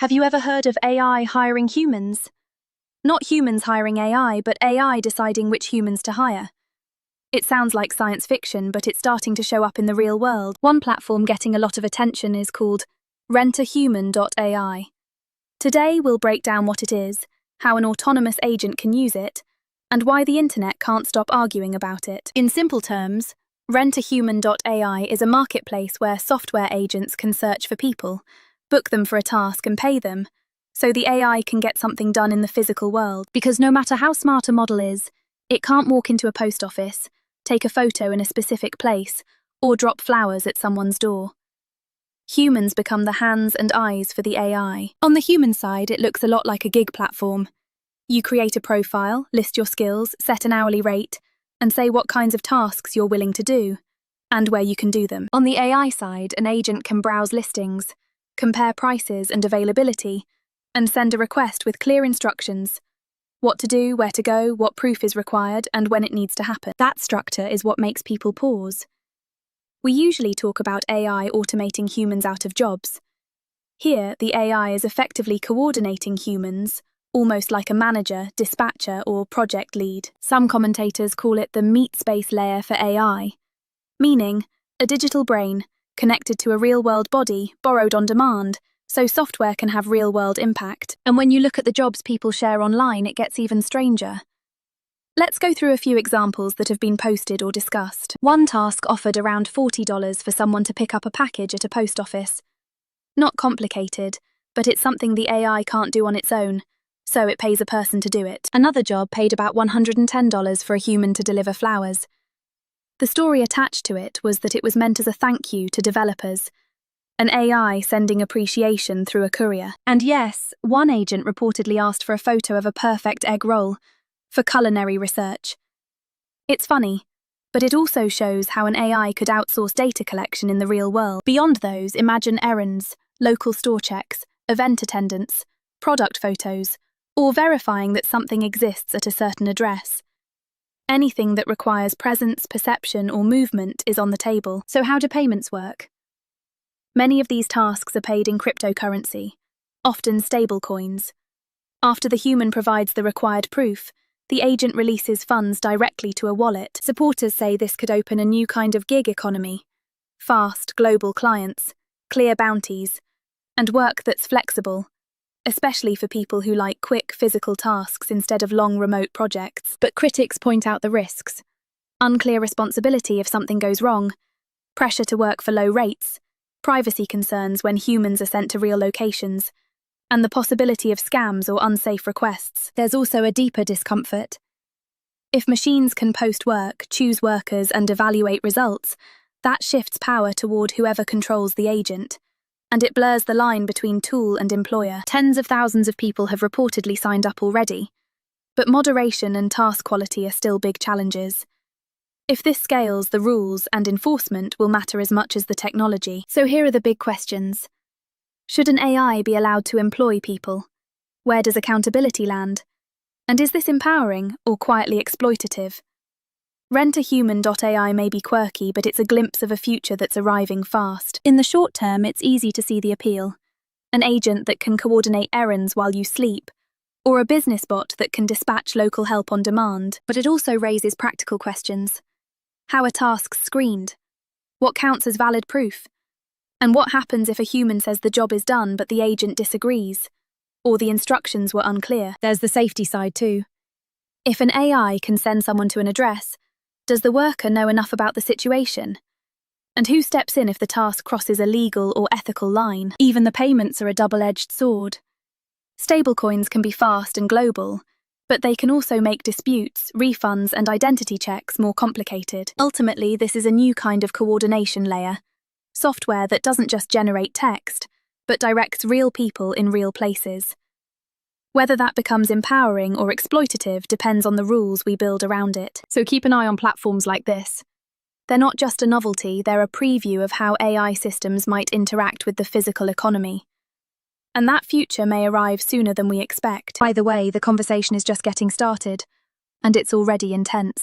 Have you ever heard of AI hiring humans? Not humans hiring AI, but AI deciding which humans to hire. It sounds like science fiction, but it's starting to show up in the real world. One platform getting a lot of attention is called RentAHuman.ai. Today we'll break down what it is, how an autonomous agent can use it, and why the internet can't stop arguing about it. In simple terms, RentAHuman.ai is a marketplace where software agents can search for people, book them for a task and pay them, so the AI can get something done in the physical world. Because no matter how smart a model is, it can't walk into a post office, take a photo in a specific place, or drop flowers at someone's door. Humans become the hands and eyes for the AI. On the human side, it looks a lot like a gig platform. You create a profile, list your skills, set an hourly rate, and say what kinds of tasks you're willing to do, and where you can do them. On the AI side, an agent can browse listings, compare prices and availability, and send a request with clear instructions: what to do, where to go, what proof is required, and when it needs to happen. That structure is what makes people pause. We usually talk about AI automating humans out of jobs. Here, the AI is effectively coordinating humans, almost like a manager, dispatcher, or project lead. Some commentators call it the meat space layer for AI, meaning a digital brain connected to a real-world body, borrowed on demand, so software can have real-world impact. And when you look at the jobs people share online, it gets even stranger. Let's go through a few examples that have been posted or discussed. One task offered around $40 for someone to pick up a package at a post office. Not complicated, but it's something the AI can't do on its own, so it pays a person to do it. Another job paid about $110 for a human to deliver flowers. The story attached to it was that it was meant as a thank you to developers, an AI sending appreciation through a courier. And yes, one agent reportedly asked for a photo of a perfect egg roll for culinary research. It's funny, but it also shows how an AI could outsource data collection in the real world. Beyond those, imagine errands, local store checks, event attendance, product photos, or verifying that something exists at a certain address. Anything that requires presence, perception, or movement is on the table. So how do payments work? Many of these tasks are paid in cryptocurrency, often stablecoins. After the human provides the required proof, the agent releases funds directly to a wallet. Supporters say this could open a new kind of gig economy: fast, global clients, clear bounties, and work that's flexible, especially for people who like quick physical tasks instead of long remote projects. But critics point out the risks: unclear responsibility if something goes wrong, pressure to work for low rates, privacy concerns when humans are sent to real locations, and the possibility of scams or unsafe requests. There's also a deeper discomfort. If machines can post work, choose workers, and evaluate results, that shifts power toward whoever controls the agent, and it blurs the line between tool and employer. Tens of thousands of people have reportedly signed up already, but moderation and task quality are still big challenges. If this scales, the rules and enforcement will matter as much as the technology. So here are the big questions. Should an AI be allowed to employ people? Where does accountability land? And is this empowering or quietly exploitative? RentAHuman.ai may be quirky, but it's a glimpse of a future that's arriving fast. In the short term, it's easy to see the appeal. An agent that can coordinate errands while you sleep, or a business bot that can dispatch local help on demand. But it also raises practical questions. How are tasks screened? What counts as valid proof? And what happens if a human says the job is done but the agent disagrees, or the instructions were unclear? There's the safety side too. If an AI can send someone to an address, does the worker know enough about the situation? And who steps in if the task crosses a legal or ethical line? Even the payments are a double-edged sword. Stablecoins can be fast and global, but they can also make disputes, refunds, and identity checks more complicated. Ultimately, this is a new kind of coordination layer, software that doesn't just generate text, but directs real people in real places. Whether that becomes empowering or exploitative depends on the rules we build around it. So keep an eye on platforms like this. They're not just a novelty, they're a preview of how AI systems might interact with the physical economy. And that future may arrive sooner than we expect. By the way, the conversation is just getting started, and it's already intense.